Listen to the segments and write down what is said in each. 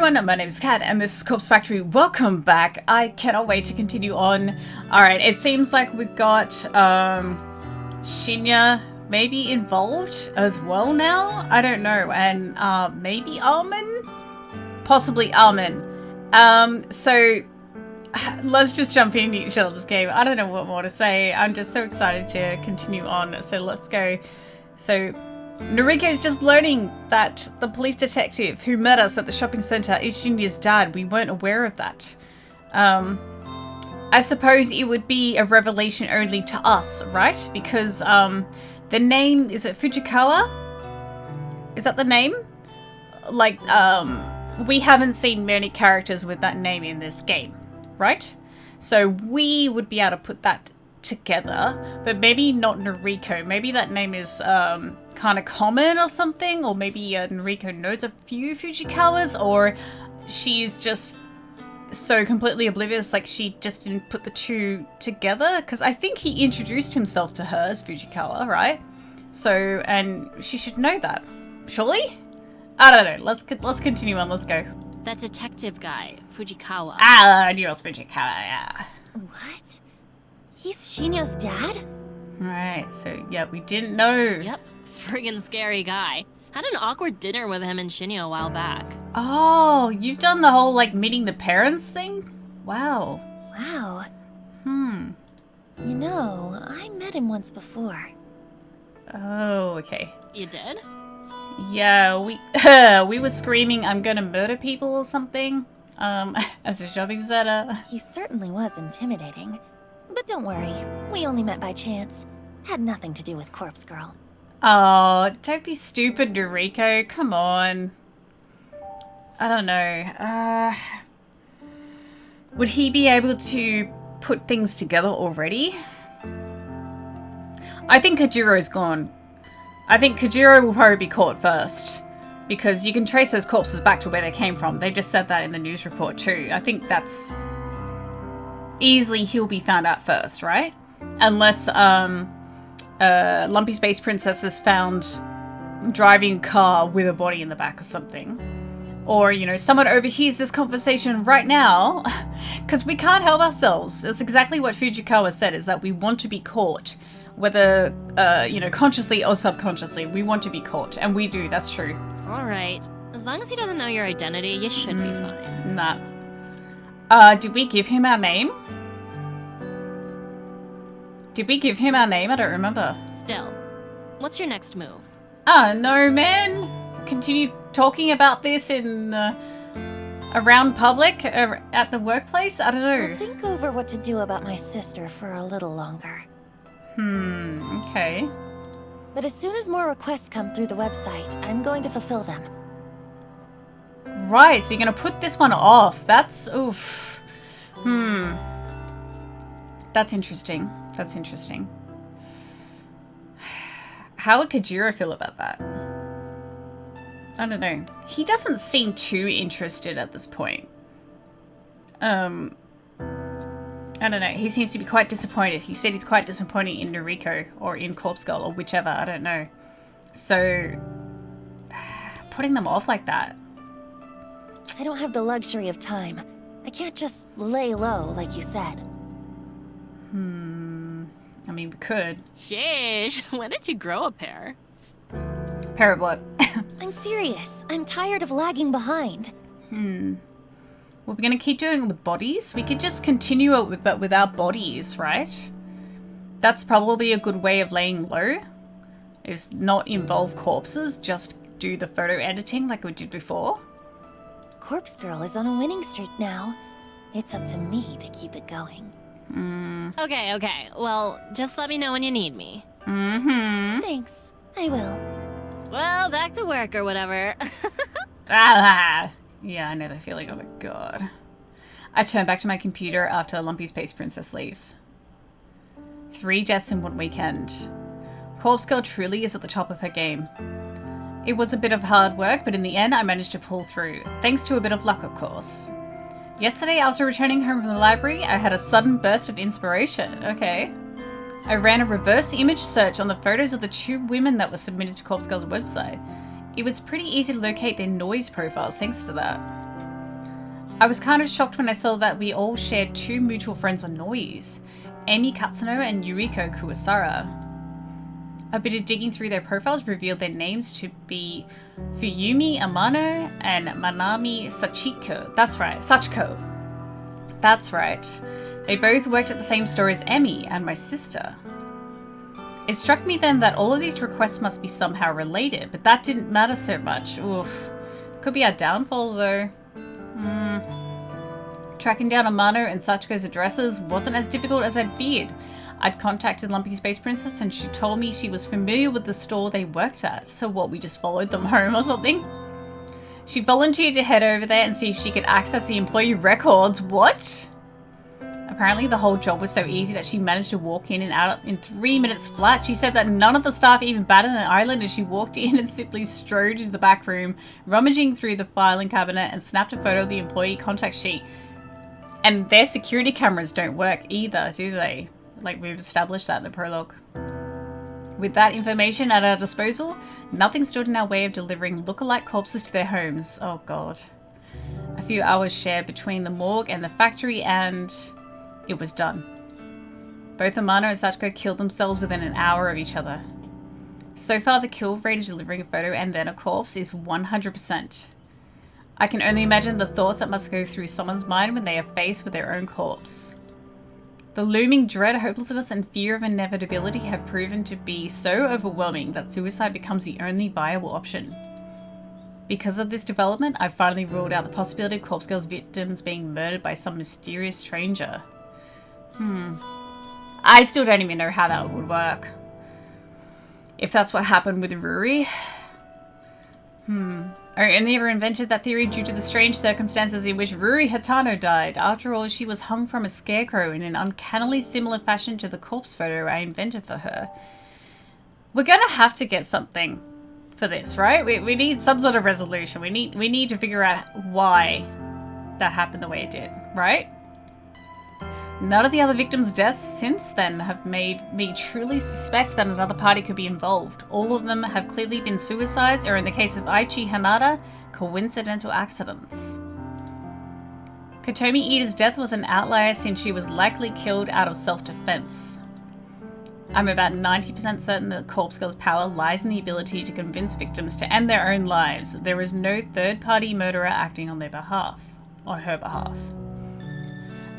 everyone, my name is Kat and this is Corpse Factory. Welcome back. I cannot wait to continue on. Alright, it seems like we've got Shinya maybe involved as well now. I don't know. And maybe Armin? Possibly Armin. So let's just jump into each other's game. I don't know what more to say. I'm just so excited to continue on. So let's go. So Noriko is just learning that the police detective who met us at the shopping centre is Shinya's dad. We weren't aware of that. I suppose it would be a revelation only to us, right? Because the name, is it Fujikawa? Is that the name? Like, we haven't seen many characters with that name in this game, right? So we would be able to put that together, but maybe not Noriko. Maybe that name is kind of common or something, or maybe Noriko knows a few Fujikawas, or she's just so completely oblivious, like she just didn't put the two together, because I think he introduced himself to her as Fujikawa, right? So, and she should know that, surely? I don't know, let's continue on, let's go. That detective guy, Fujikawa. Ah, I knew it was Fujikawa, yeah. What? He's Shinya's dad? Right, so yeah, we didn't know. Yep, friggin' scary guy. Had an awkward dinner with him and Shinya a while back. Oh, you've done the whole, like, meeting the parents thing? Wow. Wow. You know, I met him once before. Oh, okay. You did? Yeah, we were screaming, "I'm gonna murder people" or something, as a shopping center. He certainly was intimidating. But don't worry, we only met by chance. Had nothing to do with Corpse Girl. Oh, don't be stupid, Noriko. Come on. I don't know. Would he be able to put things together already? I think Kajiro's gone. I think Kajiro will probably be caught first, because you can trace those corpses back to where they came from. They just said that in the news report too. I think that's easily he'll be found out first, right? Unless Lumpy Space Princess is found driving a car with a body in the back or something. Or, you know, someone overhears this conversation right now, because we can't help ourselves. That's exactly what Fujikawa said, is that we want to be caught. Whether, you know, consciously or subconsciously, we want to be caught. And we do, that's true. Alright. As long as he doesn't know your identity, you should be fine. Nah. Did we give him our name? Did we give him our name? I don't remember. Still, what's your next move? No, man. Continue talking about this in around public, at the workplace? I don't know. I'll think over what to do about my sister for a little longer. Okay. But as soon as more requests come through the website, I'm going to fulfill them. Right, so you're gonna put this one off. That's, oof. That's interesting. That's interesting. How would Kajiro feel about that? I don't know. He doesn't seem too interested at this point. I don't know. He seems to be quite disappointed. He said he's quite disappointed in Noriko or in Corpse Girl or whichever. I don't know. So, putting them off like that. I don't have the luxury of time. I can't just lay low like you said. I mean, we could. Sheesh, when did you grow a pair? Pair of what? I'm serious. I'm tired of lagging behind. Well, we're going to keep doing it with bodies. We could just continue it with our bodies, right? That's probably a good way of laying low. Is not involve corpses, just do the photo editing like we did before. Corpse Girl is on a winning streak now. It's up to me to keep it going. Okay. Well, just let me know when you need me. Thanks. I will. Well, back to work or whatever. Yeah, I know the feeling. Oh my god. I turn back to my computer after Lumpy Space Princess leaves. 3 deaths in 1 weekend. Corpse Girl truly is at the top of her game. It was a bit of hard work, but in the end I managed to pull through, thanks to a bit of luck, of course. Yesterday, after returning home from the library, I had a sudden burst of inspiration. Okay. I ran a reverse image search on the photos of the 2 women that were submitted to Corpse Girl's website. It was pretty easy to locate their noise profiles thanks to that. I was kind of shocked when I saw that we all shared 2 mutual friends on Noise, Amy Katsuno and Noriko Kuwasara. A bit of digging through their profiles revealed their names to be Fuyumi Amano and Manami Sachiko. That's right, Sachiko. That's right. They both worked at the same store as Emmy and my sister. It struck me then that all of these requests must be somehow related, but that didn't matter so much. Oof. Could be our downfall though. Tracking down Amano and Sachiko's addresses wasn't as difficult as I'd feared. I'd contacted Lumpy Space Princess and she told me she was familiar with the store they worked at. So what, we just followed them home or something? She volunteered to head over there and see if she could access the employee records. What? Apparently the whole job was so easy that she managed to walk in and out in 3 minutes flat. She said that none of the staff even batted an eyelid as she walked in and simply strode into the back room, rummaging through the filing cabinet and snapped a photo of the employee contact sheet. And their security cameras don't work either, do they? Like we've established that in the prologue. With that information at our disposal, nothing stood in our way of delivering lookalike corpses to their homes. Oh god. A few hours shared between the morgue and the factory and it was done. Both Amano and Sachiko killed themselves within an hour of each other. So far the kill rate of delivering a photo and then a corpse is 100%. I can only imagine the thoughts that must go through someone's mind when they are faced with their own corpse. The looming dread, hopelessness, and fear of inevitability have proven to be so overwhelming that suicide becomes the only viable option. Because of this development, I've finally ruled out the possibility of Corpse Girl's victims being murdered by some mysterious stranger. I still don't even know how that would work. If that's what happened with Ruri. I only ever invented that theory due to the strange circumstances in which Ruri Hatano died. After all, she was hung from a scarecrow in an uncannily similar fashion to the corpse photo I invented for her. We're gonna have to get something for this, right? We need some sort of resolution. We need to figure out why that happened the way it did, right? None of the other victims' deaths since then have made me truly suspect that another party could be involved. All of them have clearly been suicides, or in the case of Aichi Hanada, coincidental accidents. Kotomi Ida's death was an outlier since she was likely killed out of self-defense. I'm about 90% certain that Corpse Girl's power lies in the ability to convince victims to end their own lives. There is no third-party murderer acting on her behalf.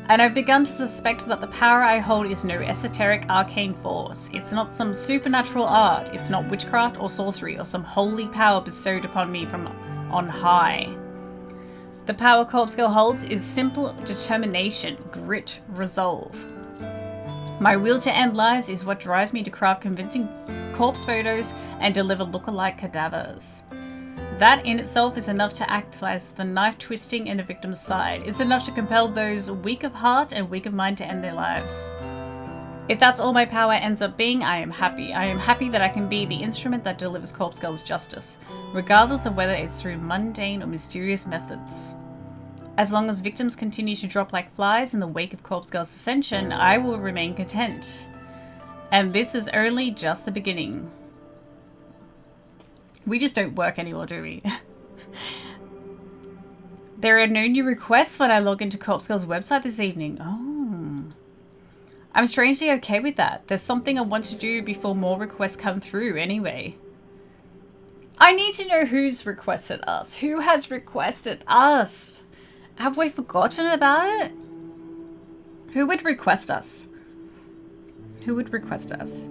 And I've begun to suspect that the power I hold is no esoteric arcane force. It's not some supernatural art. It's not witchcraft or sorcery or some holy power bestowed upon me from on high. The power Corpse Girl holds is simple determination, grit, resolve. My will to end lives is what drives me to craft convincing corpse photos and deliver lookalike cadavers. That in itself is enough to act as the knife twisting in a victim's side. It's enough to compel those weak of heart and weak of mind to end their lives. If that's all my power ends up being, I am happy. I am happy that I can be the instrument that delivers Corpse Girl's justice, regardless of whether it's through mundane or mysterious methods. As long as victims continue to drop like flies in the wake of Corpse Girl's ascension, I will remain content. And this is only just the beginning. We just don't work anymore, do we? There are no new requests when I log into Corpse Girl's website this evening. Oh. I'm strangely okay with that. There's something I want to do before more requests come through anyway. I need to know who's requested us. Who has requested us? Have we forgotten about it? Who would request us? Who would request us?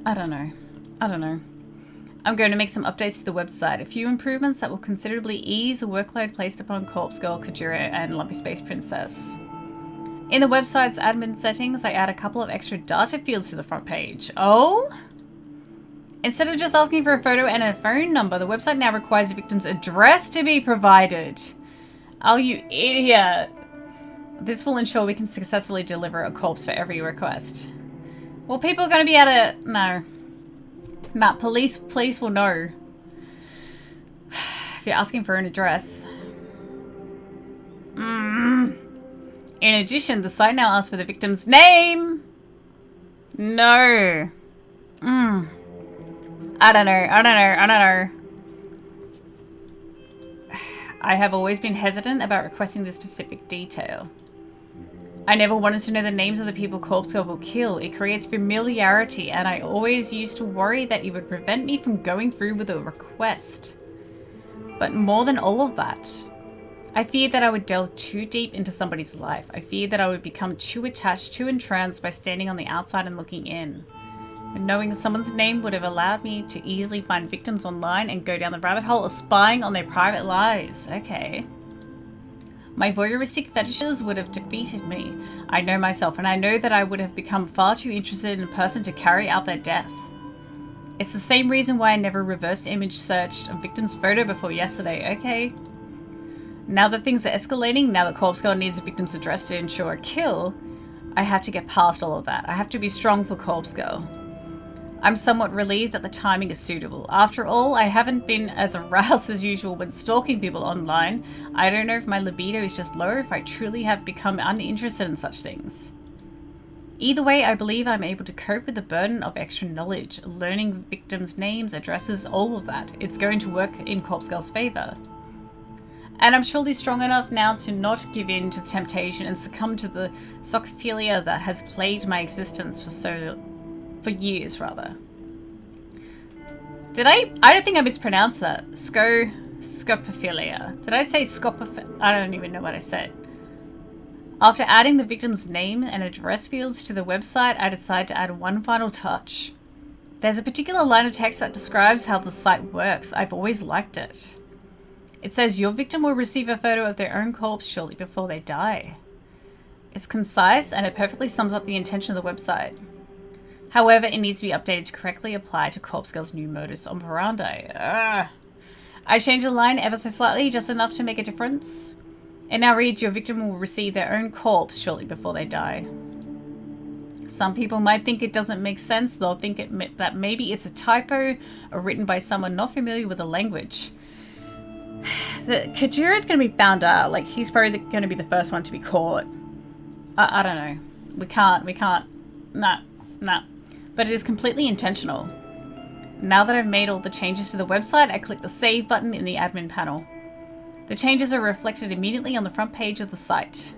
I don't know. I'm going to make some updates to the website, a few improvements that will considerably ease the workload placed upon Corpse Girl, Kajira, and Lumpy Space Princess. In the website's admin settings, I add a couple of extra data fields to the front page. Oh? Instead of just asking for a photo and a phone number, the website now requires the victim's address to be provided. Oh, you idiot. This will ensure we can successfully deliver a corpse for every request. Well, people are going to be able to... No. Nah, police will know. If you're asking for an address. In addition, the site now asks for the victim's name. No. I don't know. I have always been hesitant about requesting this specific detail. I never wanted to know the names of the people Corpse Girl will kill. It creates familiarity, and I always used to worry that it would prevent me from going through with a request. But more than all of that, I feared that I would delve too deep into somebody's life. I feared that I would become too attached, too entranced by standing on the outside and looking in. And knowing someone's name would have allowed me to easily find victims online and go down the rabbit hole of spying on their private lives. Okay. My voyeuristic fetishes would have defeated me. I know myself, and I know that I would have become far too interested in a person to carry out their death. It's the same reason why I never reverse image searched a victim's photo before yesterday, okay? Now that things are escalating, now that Corpse Girl needs a victim's address to ensure a kill, I have to get past all of that. I have to be strong for Corpse Girl. I'm somewhat relieved that the timing is suitable. After all, I haven't been as aroused as usual when stalking people online. I don't know if my libido is just low or if I truly have become uninterested in such things. Either way, I believe I'm able to cope with the burden of extra knowledge, learning victims' names, addresses, all of that. It's going to work in Corpse Girl's favor. And I'm surely strong enough now to not give in to the temptation and succumb to the socophilia that has plagued my existence for years, rather. Did I don't think I mispronounced that. Scopophilia. Did I say scopophilia? I don't even know what I said. After adding the victim's name and address fields to the website, I decided to add one final touch. There's a particular line of text that describes how the site works. I've always liked it. It says your victim will receive a photo of their own corpse shortly before they die. It's concise and it perfectly sums up the intention of the website. However, it needs to be updated to correctly apply to Corpse Girl's new modus operandi. I changed the line ever so slightly, just enough to make a difference. It now reads, your victim will receive their own corpse shortly before they die. Some people might think it doesn't make sense. They'll think that maybe it's a typo or written by someone not familiar with the language. Kajira's going to be found out. Like, he's probably going to be the first one to be caught. I don't know. We can't. Nah. But it is completely intentional. Now that I've made all the changes to the website, I click the save button in the admin panel. The changes are reflected immediately on the front page of the site.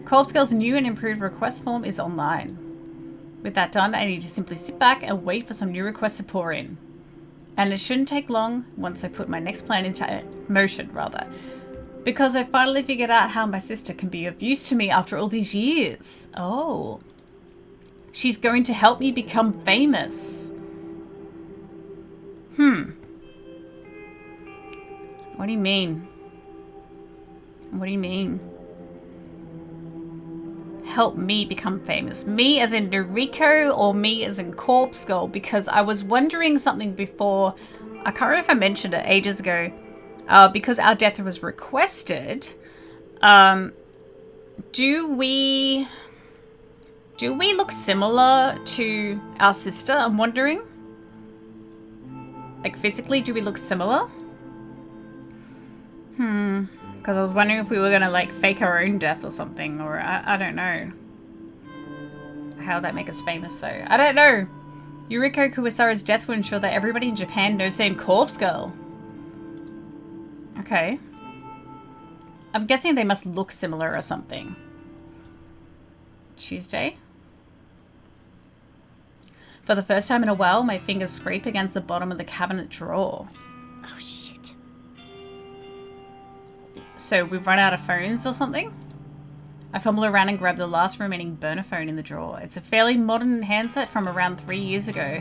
Corpse Girl's new and improved request form is online. With that done, I need to simply sit back and wait for some new requests to pour in. And it shouldn't take long once I put my next plan into motion, rather. Because I finally figured out how my sister can be of use to me after all these years. Oh. She's going to help me become famous. What do you mean? What do you mean? Help me become famous. Me as in Noriko or me as in Corpse Girl? Because I was wondering something before. I can't remember if I mentioned it ages ago. Because our death was requested. Do we look similar to our sister? I'm wondering. Like, physically, do we look similar? Because I was wondering if we were going to, like, fake our own death or something. Or, I don't know. How would that make us famous, though? I don't know. Yuriko Kuwasara's death will ensure that everybody in Japan knows they're Corpse Girl. Okay. I'm guessing they must look similar or something. Tuesday. For the first time in a while, my fingers scrape against the bottom of the cabinet drawer. Oh, shit. So we've run out of phones or something? I fumble around and grab the last remaining burner phone in the drawer. It's a fairly modern handset from around 3 years ago.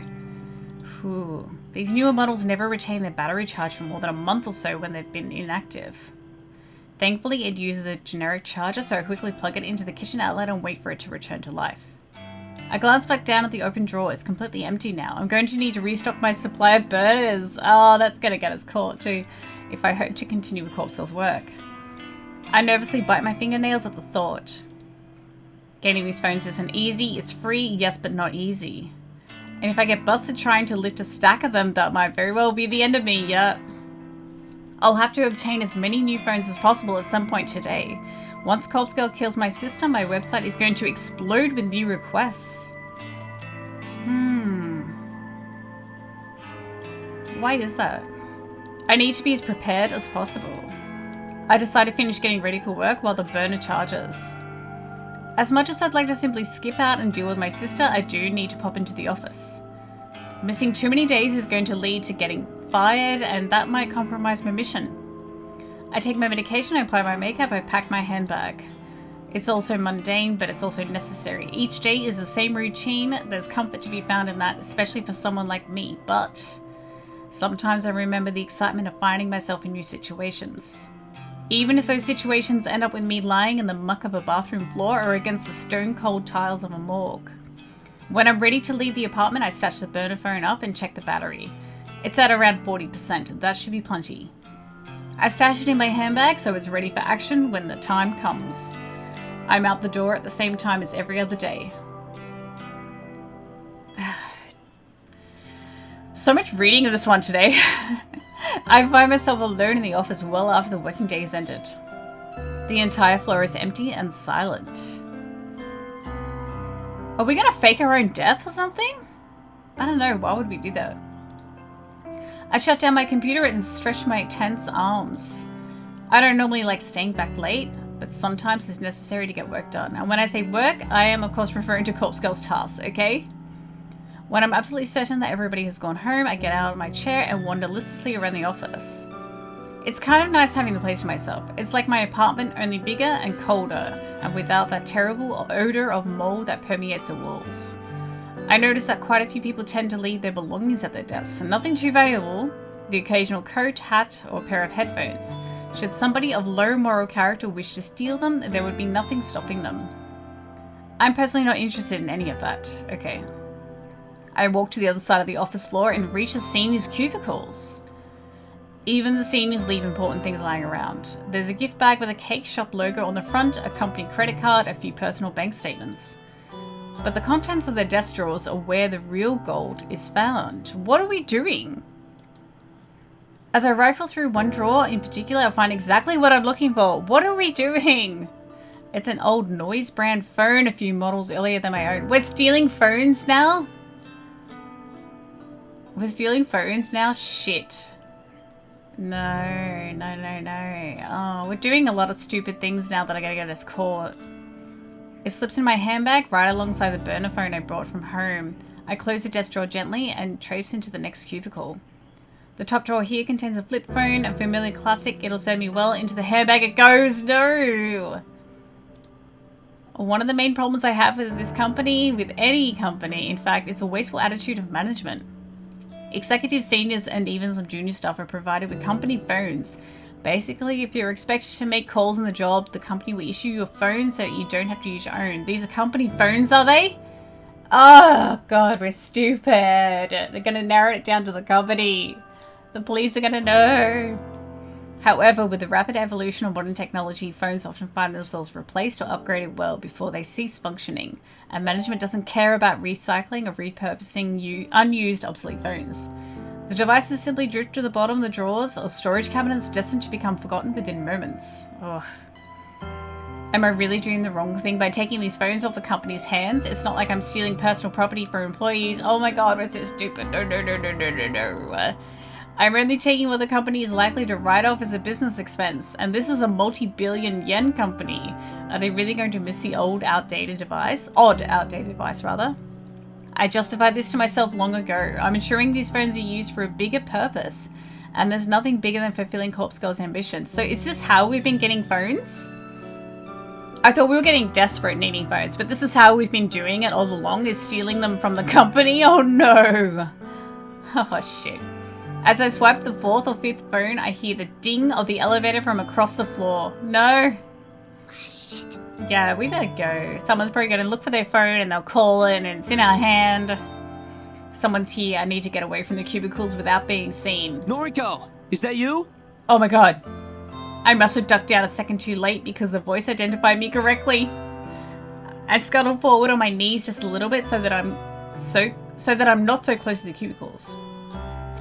Whew. These newer models never retain their battery charge for more than a month or so when they've been inactive. Thankfully, it uses a generic charger, so I quickly plug it into the kitchen outlet and wait for it to return to life. I glance back down at the open drawer. It's completely empty now. I'm going to need to restock my supply of burners. Oh, that's going to get us caught too, if I hope to continue with Corpse Girl's work. I nervously bite my fingernails at the thought. Getting these phones isn't easy. It's free, yes, but not easy. And if I get busted trying to lift a stack of them, that might very well be the end of me, yeah. I'll have to obtain as many new phones as possible at some point today. Once Corpse Girl kills my sister, my website is going to explode with new requests. Why is that? I need to be as prepared as possible. I decide to finish getting ready for work while the burner charges. As much as I'd like to simply skip out and deal with my sister, I do need to pop into the office. Missing too many days is going to lead to getting fired, and that might compromise my mission. I take my medication, I apply my makeup, I pack my handbag. It's also mundane, but it's also necessary. Each day is the same routine. There's comfort to be found in that, especially for someone like me, but sometimes I remember the excitement of finding myself in new situations. Even if those situations end up with me lying in the muck of a bathroom floor or against the stone-cold tiles of a morgue. When I'm ready to leave the apartment, I stash the burner phone up and check the battery. It's at around 40%. That should be plenty. I stash it in my handbag so it's ready for action when the time comes. I'm out the door at the same time as every other day. So much reading of this one today. I find myself alone in the office well after the working day has ended. The entire floor is empty and silent. Are we gonna fake our own death or something? I don't know, why would we do that? I shut down my computer and stretch my tense arms. I don't normally like staying back late, but sometimes it's necessary to get work done. And when I say work, I am of course referring to Corpse Girl's tasks, okay? When I'm absolutely certain that everybody has gone home, I get out of my chair and wander listlessly around the office. It's kind of nice having the place to myself. It's like my apartment, only bigger and colder, and without that terrible odor of mold that permeates the walls. I notice that quite a few people tend to leave their belongings at their desks, and nothing too valuable, the occasional coat, hat, or pair of headphones. Should somebody of low moral character wish to steal them, there would be nothing stopping them. I'm personally not interested in any of that. Okay. I walk to the other side of the office floor and reach the seniors' cubicles. Even the seniors leave important things lying around. There's a gift bag with a cake shop logo on the front, a company credit card, a few personal bank statements. But the contents of their desk drawers are where the real gold is found. What are we doing? As I rifle through one drawer in particular, I find exactly what I'm looking for. What are we doing? It's an old Noise brand phone, a few models earlier than my own. We're stealing phones now? We're stealing phones now? Shit. No, no, no, no. Oh, we're doing a lot of stupid things now that I gotta get us caught. It slips in my handbag right alongside the burner phone I brought from home. I close the desk drawer gently and traipse into the next cubicle. The top drawer here contains a flip phone, a familiar classic. It'll serve me well. Into the handbag it goes. No! One of the main problems I have with this company, with any company, in fact, it's a wasteful attitude of management. Executive seniors and even some junior staff are provided with company phones. Basically, if you're expected to make calls on the job, the company will issue you a phone so that you don't have to use your own. These are company phones, are they? Oh, God, we're stupid. They're going to narrow it down to the company. The police are going to know. However, with the rapid evolution of modern technology, phones often find themselves replaced or upgraded well before they cease functioning, and management doesn't care about recycling or repurposing unused, obsolete phones. The devices simply drift to the bottom of the drawers or storage cabinets destined to become forgotten within moments. Ugh. Am I really doing the wrong thing by taking these phones off the company's hands? It's not like I'm stealing personal property for employees. Oh my god, we're so stupid. No, no, no, no, no, no, no. I'm only taking what the company is likely to write off as a business expense, and this is a multi-billion yen company. Are they really going to miss the old outdated device? Odd outdated device, rather. I justified this to myself long ago. I'm ensuring these phones are used for a bigger purpose, and there's nothing bigger than fulfilling Corpse Girl's ambitions. So is this how we've been getting phones? I thought we were getting desperate needing phones, but this is how we've been doing it all along, is stealing them from the company? Oh no! Oh shit. As I swipe the fourth or fifth phone, I hear the ding of the elevator from across the floor. No. Shit. Yeah, we better go. Someone's probably going to look for their phone and they'll call it and it's in our hand. Someone's here. I need to get away from the cubicles without being seen. Noriko, is that you? Oh my god. I must have ducked out a second too late because the voice identified me correctly. I scuttle forward on my knees just a little bit so that I'm not so close to the cubicles.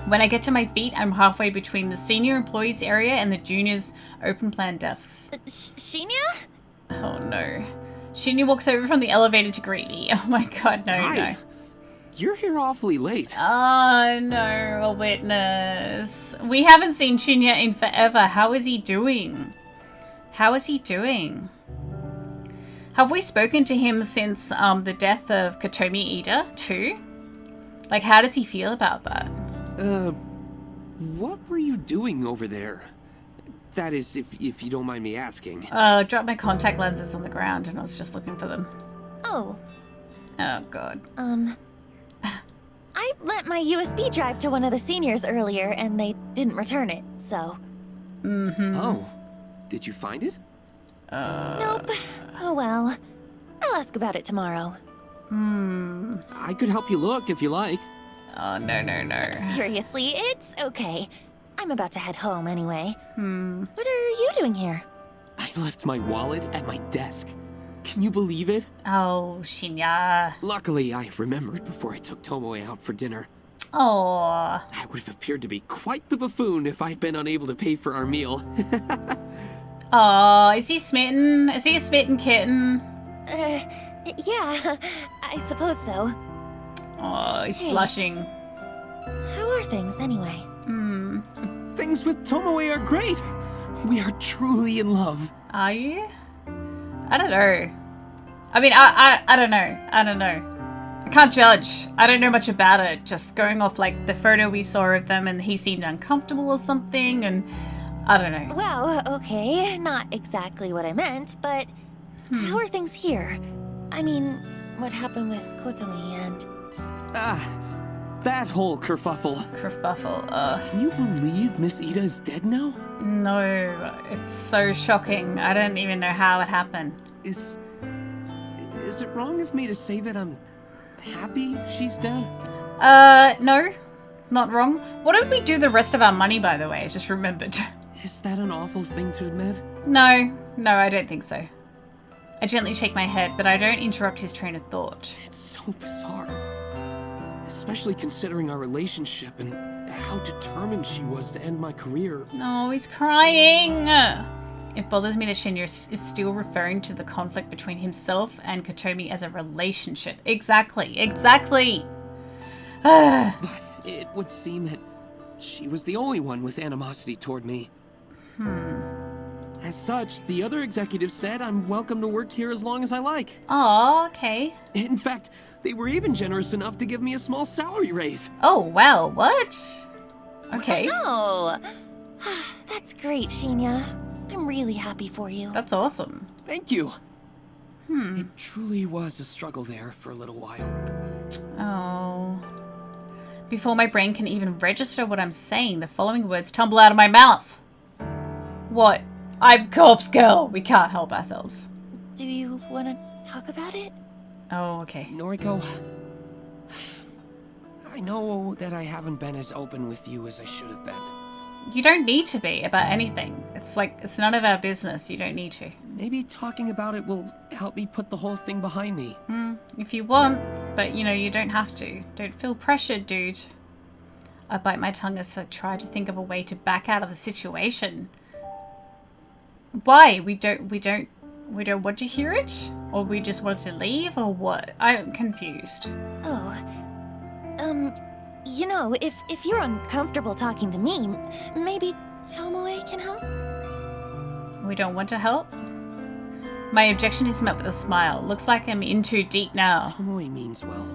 When I get to my feet, I'm halfway between the senior employees area and the juniors' open plan desks. Shinya? Oh no. Shinya walks over from the elevator to greet me. Oh my god, no, Hi. no. You're here awfully late. Oh no, a witness. We haven't seen Shinya in forever. How is he doing? How is he doing? Have we spoken to him since the death of Kotomi Ida too? Like, how does he feel about that? What were you doing over there? That is, if you don't mind me asking. Dropped my contact lenses on the ground and I was just looking for them. Oh. Oh, God. I lent my USB drive to one of the seniors earlier and they didn't return it, so... Oh. Did you find it? Nope. Oh well. I'll ask about it tomorrow. I could help you look if you like. Oh, no. Seriously, it's okay. I'm about to head home anyway. What are you doing here? I left my wallet at my desk. Can you believe it? Oh, Shinya. Luckily, I remembered before I took Tomoe out for dinner. Oh. I would have appeared to be quite the buffoon if I'd been unable to pay for our meal. Oh, is he smitten? Is he a smitten kitten? Yeah, I suppose so. Oh, he's Hey. blushing. How are things anyway? Things with Tomoe are great. We are truly in love. Are you? I don't know. I mean, I don't know. I don't know. I can't judge. I don't know much about it. Just going off like the photo we saw of them and he seemed uncomfortable or something and I don't know. Well, okay, not exactly what I meant, but how are things here? I mean, what happened with Kotomi and... That whole kerfuffle. Kerfuffle. Can you believe Miss Ida is dead now? No, it's so shocking. I don't even know how it happened. Is it wrong of me to say that I'm happy she's dead? No, not wrong. What did we do the rest of our money, by the way? I just remembered. Is that an awful thing to admit? No, I don't think so. I gently shake my head, but I don't interrupt his train of thought. It's so bizarre. Especially considering our relationship and how determined she was to end my career. No, he's crying. It bothers me that Shinya is still referring to the conflict between himself and Kotomi as a relationship. Exactly. But it would seem that she was the only one with animosity toward me. As such, the other executives said I'm welcome to work here as long as I like. Oh, okay. In fact, they were even generous enough to give me a small salary raise. Oh, wow, what? Okay. Oh, that's great, Shinya. I'm really happy for you. That's awesome. Thank you. It truly was a struggle there for a little while. Oh. Before my brain can even register what I'm saying, the following words tumble out of my mouth. What? I'm Corpse Girl. We can't help ourselves. Do you want to talk about it? Oh, okay. Noriko, I know that I haven't been as open with you as I should have been. You don't need to be about anything. It's like, it's none of our business. You don't need to. Maybe talking about it will help me put the whole thing behind me. If you want, but you know, you don't have to. Don't feel pressured, dude. I bite my tongue as I try to think of a way to back out of the situation. Why? We don't want to hear it? Or we just want to leave, or what? I'm confused. You know, if you're uncomfortable talking to me, maybe Tomoe can help? We don't want to help? My objection is met with a smile. Looks like I'm in too deep now. Tomoe means well.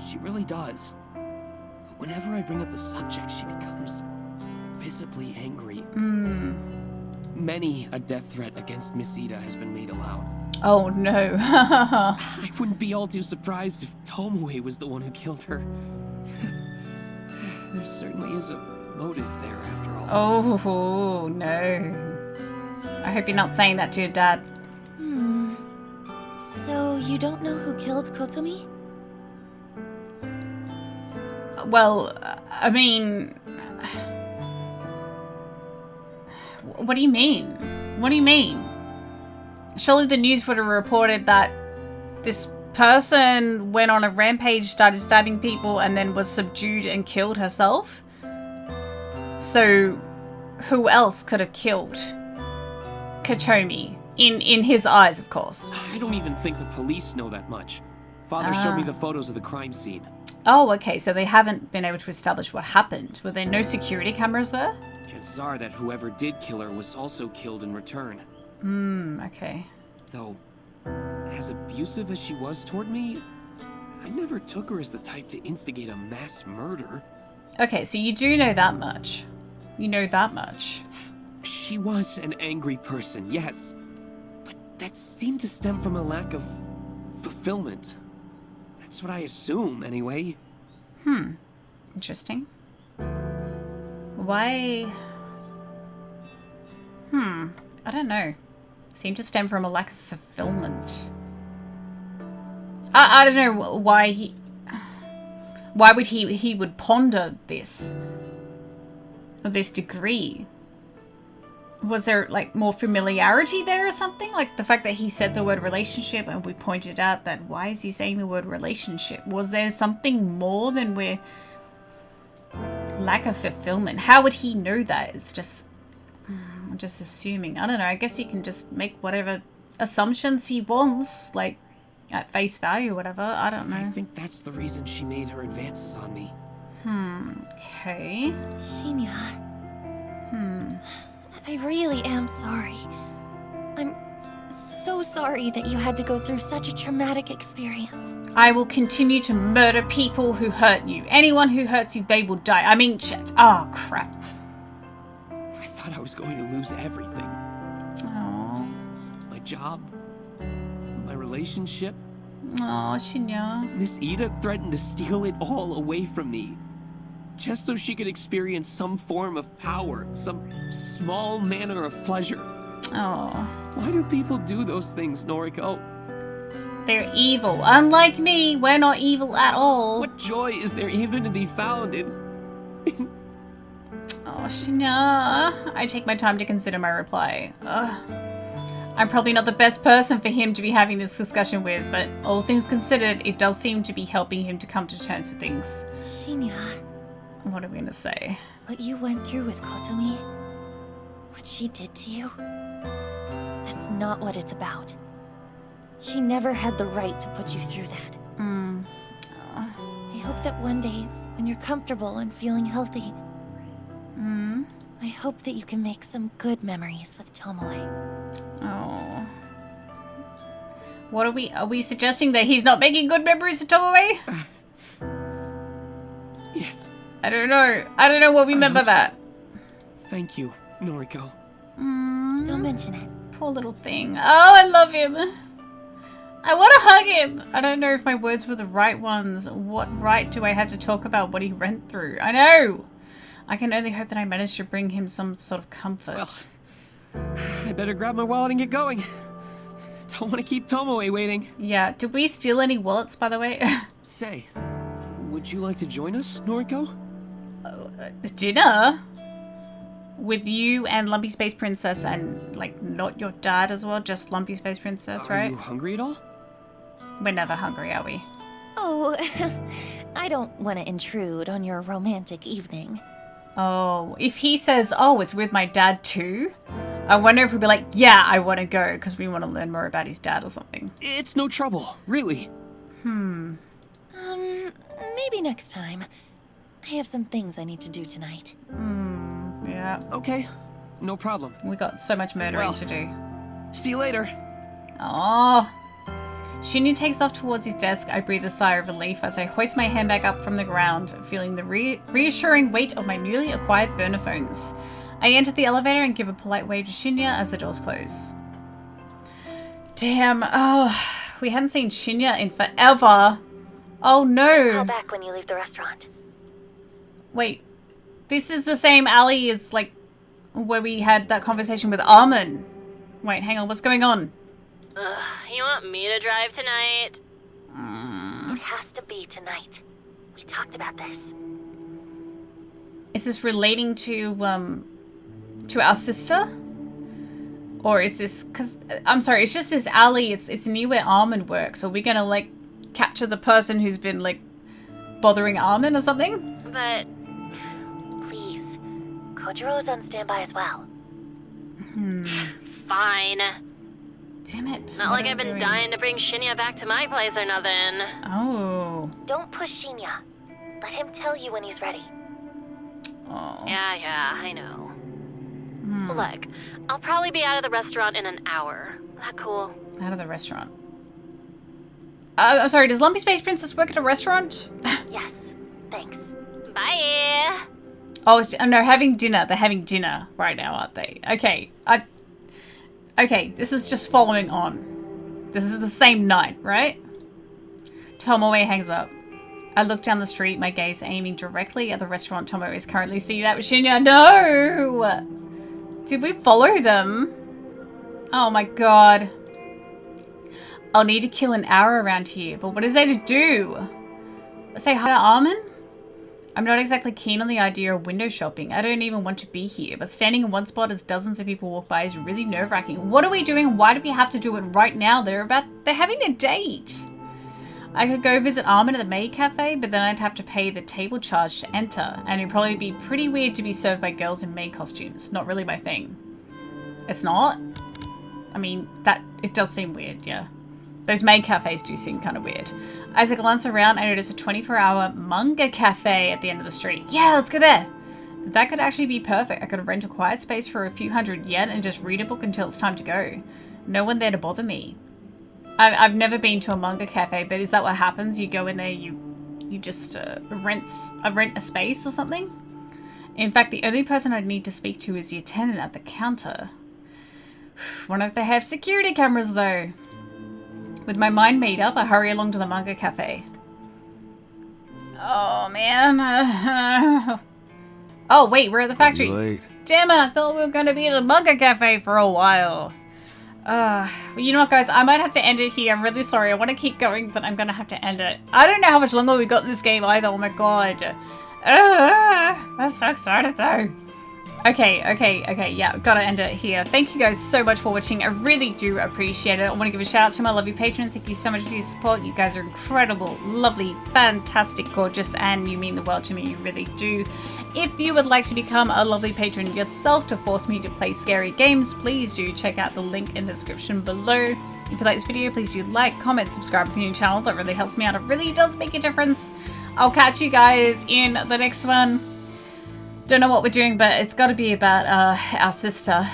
She really does. But whenever I bring up the subject, she becomes visibly angry. Many a death threat against Miss Ida has been made aloud. Oh no. I wouldn't be all too surprised if Tomoe was the one who killed her. There certainly is a motive there, after all. Oh no. I hope you're not saying that to your dad. So you don't know who killed Kotomi? Well, I mean... What do you mean? What do you mean? Surely the news would have reported that this person went on a rampage, started stabbing people, and then was subdued and killed herself? So, who else could have killed Kotomi? In his eyes, of course. I don't even think the police know that much. Father showed me the photos of the crime scene. Oh, okay, so they haven't been able to establish what happened. Were there no security cameras there? Chances are that whoever did kill her was also killed in return. Okay. Though, as abusive as she was toward me, I never took her as the type to instigate a mass murder. Okay, so you do know that much. You know that much. She was an angry person, yes. But that seemed to stem from a lack of fulfillment. That's what I assume, anyway. Interesting. Why? I don't know. Seemed to stem from a lack of fulfillment. I don't know why he... Why would he would ponder this? Of this degree? Was there, like, more familiarity there or something? Like, the fact that he said the word relationship and we pointed out that why is he saying the word relationship? Was there something more than we're... Lack of fulfillment. How would he know that? It's just... I'm just assuming. I don't know. I guess he can just make whatever assumptions he wants, like, at face value or whatever. I don't know. I think that's the reason she made her advances on me. Okay. Shinya. I really am sorry. I'm so sorry that you had to go through such a traumatic experience. I will continue to murder people who hurt you. Anyone who hurts you, they will die. I mean, shit. Oh, crap. I thought I was going to lose everything. Oh. My job, my relationship. Oh, Shinya. Miss Ida threatened to steal it all away from me. Just so she could experience some form of power, some small manner of pleasure. Oh. Why do people do those things, Noriko? They're evil. Unlike me, we're not evil at all. What joy is there even to be found in... Oh, Shinya. I take my time to consider my reply. Ugh. I'm probably not the best person for him to be having this discussion with, but all things considered, it does seem to be helping him to come to terms with things. Shinya, What are we gonna say? what you went through with Kotomi, what she did to you, that's not what it's about. She never had the right to put you through that. I hope that one day, when you're comfortable and feeling healthy, I hope that you can make some good memories with Tomoe. Oh. What are we suggesting that he's not making good memories of Tomoe? Yes. I don't know. I don't know what we meant by that. Thank you, Noriko. Don't mention it. Poor little thing. Oh, I love him. I want to hug him. I don't know if my words were the right ones. What right do I have to talk about what he went through? I know. I can only hope that I managed to bring him some sort of comfort. Well, I better grab my wallet and get going. Don't want to keep Tomoe waiting. Yeah. Did we steal any wallets, by the way? Say, would you like to join us, Noriko? Dinner? With you and Lumpy Space Princess and, like, not your dad as well, just Lumpy Space Princess, Are right? you hungry at all? We're never hungry, are we? Oh, I don't want to intrude on your romantic evening. Oh, if he says, oh, it's with my dad too, I wonder if we'd be like, yeah, I want to go because we want to learn more about his dad or something. It's no trouble, really. Maybe next time. I have some things I need to do tonight. Yeah, Okay, no problem. we got so much murdering Well. to do. See you later. Oh. Shinya takes off towards his desk. I breathe a sigh of relief as I hoist my handbag up from the ground, feeling the reassuring weight of my newly acquired burner phones. I enter the elevator and give a polite wave to Shinya as the doors close. Damn. Oh, we hadn't seen Shinya in forever. Oh no. Call back when you leave the restaurant. Wait. This is the same alley as, like, where we had that conversation with Armin. Wait, hang on. What's going on? You want me to drive tonight? It has to be tonight. We talked about this. Is this relating to our sister? Or is this, cause, I'm sorry, it's just this alley, it's near where Armin works. Are we gonna, like, capture the person who's been, like, bothering Armin or something? But Please. Kojiro's on standby as well. fine. Damn it. Not what like am I've been I doing? dying to bring Shinya back to my place or nothing. Oh. Don't push Shinya. Let him tell you when he's ready. Oh. Yeah, I know. Look, I'll probably be out of the restaurant in an hour. That cool? Out of the restaurant. I'm sorry, does Lumpy Space Princess work at a restaurant? Yes. Thanks. Bye! Oh, no, having dinner. They're having dinner right now, aren't they? Okay, okay, this is just following on. This is the same night, right? Tomoe hangs up. I look down the street, my gaze aiming directly at the restaurant Tomoe is currently seated at with Shinya. No! Did we follow them? Oh my god. I'll need to kill an hour around here, but what is there to do? Say hi to Armin? I'm not exactly keen on the idea of window shopping. I don't even want to be here, but standing in one spot as dozens of people walk by is really nerve-wracking. What are we doing? Why do we have to do it right now? They're having a date. I could go visit Armin at the maid cafe, but then I'd have to pay the table charge to enter, and it'd probably be pretty weird to be served by girls in maid costumes. Not really my thing. It's not? I mean, it does seem weird, yeah. Those maid cafes do seem kind of weird. As I glance around, I notice a 24-hour manga cafe at the end of the street. Yeah, let's go there. That could actually be perfect. I could rent a quiet space for a few hundred yen and just read a book until it's time to go. No one there to bother me. I've never been to a manga cafe, but is that what happens? You go in there, you just rent a space or something? In fact, the only person I'd need to speak to is the attendant at the counter. Wonder if they have security cameras though. With my mind made up, I hurry along to the manga cafe. Oh man. Oh wait, we're at the factory. Late. Damn it, I thought we were going to be at the manga cafe for a while. Well, you know what, guys? I might have to end it here. I'm really sorry. I want to keep going, but I'm going to have to end it. I don't know how much longer we got in this game either. Oh my god. I'm so excited though. Okay, yeah, gotta end it here. Thank you guys so much for watching. I really do appreciate it. I want to give a shout out to my lovely patrons. Thank you so much for your support. You guys are incredible, lovely, fantastic, gorgeous, and you mean the world to me. You really do. If you would like to become a lovely patron yourself to force me to play scary games, please do check out the link in the description below. If you like this video, please do like, comment, subscribe to the new channel. That really helps me out. It really does make a difference. I'll catch you guys in the next one. Don't know what we're doing, but it's got to be about our sister.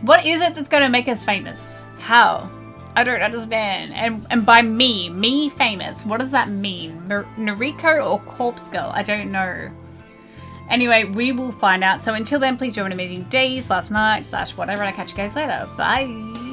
What is it that's going to make us famous? How? I don't understand. And by me famous, what does that mean? Noriko or Corpse Girl? I don't know. Anyway, we will find out. So until then, please do have an amazing day, /night, /whatever, and I'll catch you guys later. Bye!